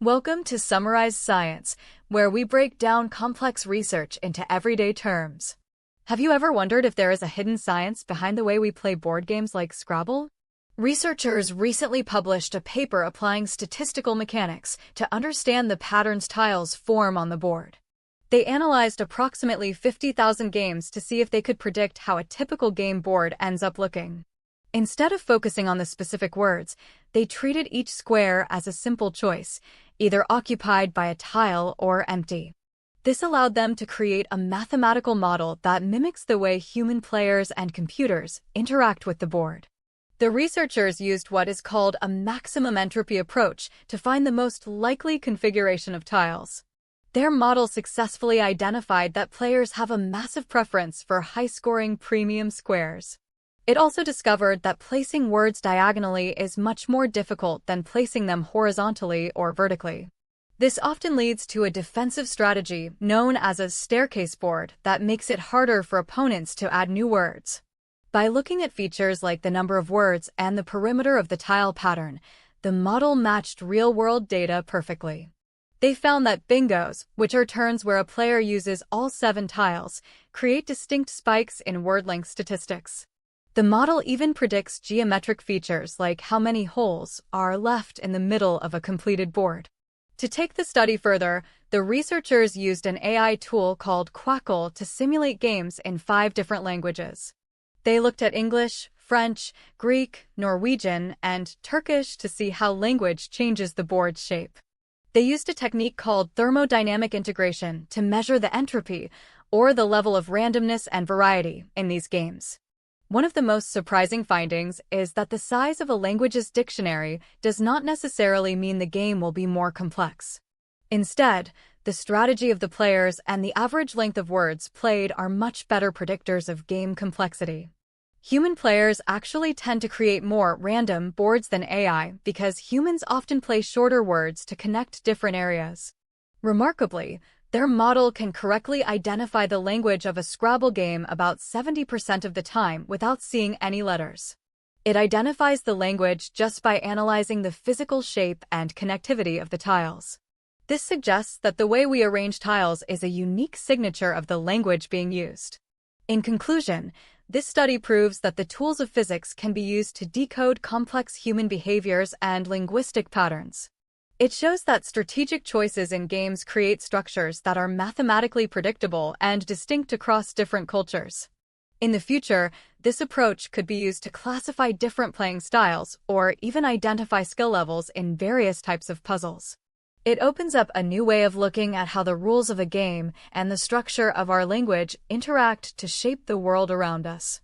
Welcome to Summarize Science, where we break down complex research into everyday terms. Have you ever wondered if there is a hidden science behind the way we play board games like Scrabble? Researchers recently published a paper applying statistical mechanics to understand the patterns tiles form on the board. They analyzed approximately 50,000 games to see if they could predict how a typical game board ends up looking. Instead of focusing on the specific words, they treated each square as a simple choice, either occupied by a tile or empty. This allowed them to create a mathematical model that mimics the way human players and computers interact with the board. The researchers used what is called a maximum entropy approach to find the most likely configuration of tiles. Their model successfully identified that players have a massive preference for high-scoring premium squares. It also discovered that placing words diagonally is much more difficult than placing them horizontally or vertically. This often leads to a defensive strategy known as a staircase board that makes it harder for opponents to add new words. By looking at features like the number of words and the perimeter of the tile pattern, the model matched real-world data perfectly. They found that bingos, which are turns where a player uses all 7 tiles, create distinct spikes in word length statistics. The model even predicts geometric features like how many holes are left in the middle of a completed board. To take the study further, the researchers used an AI tool called Quackle to simulate games in 5 different languages. They looked at English, French, Greek, Norwegian, and Turkish to see how language changes the board's shape. They used a technique called thermodynamic integration to measure the entropy, or the level of randomness and variety, in these games. One of the most surprising findings is that the size of a language's dictionary does not necessarily mean the game will be more complex. Instead, the strategy of the players and the average length of words played are much better predictors of game complexity. Human players actually tend to create more random boards than AI because humans often play shorter words to connect different areas. Remarkably, their model can correctly identify the language of a Scrabble game about 70% of the time without seeing any letters. It identifies the language just by analyzing the physical shape and connectivity of the tiles. This suggests that the way we arrange tiles is a unique signature of the language being used. In conclusion, this study proves that the tools of physics can be used to decode complex human behaviors and linguistic patterns. It shows that strategic choices in games create structures that are mathematically predictable and distinct across different cultures. In the future, this approach could be used to classify different playing styles or even identify skill levels in various types of puzzles. It opens up a new way of looking at how the rules of a game and the structure of our language interact to shape the world around us.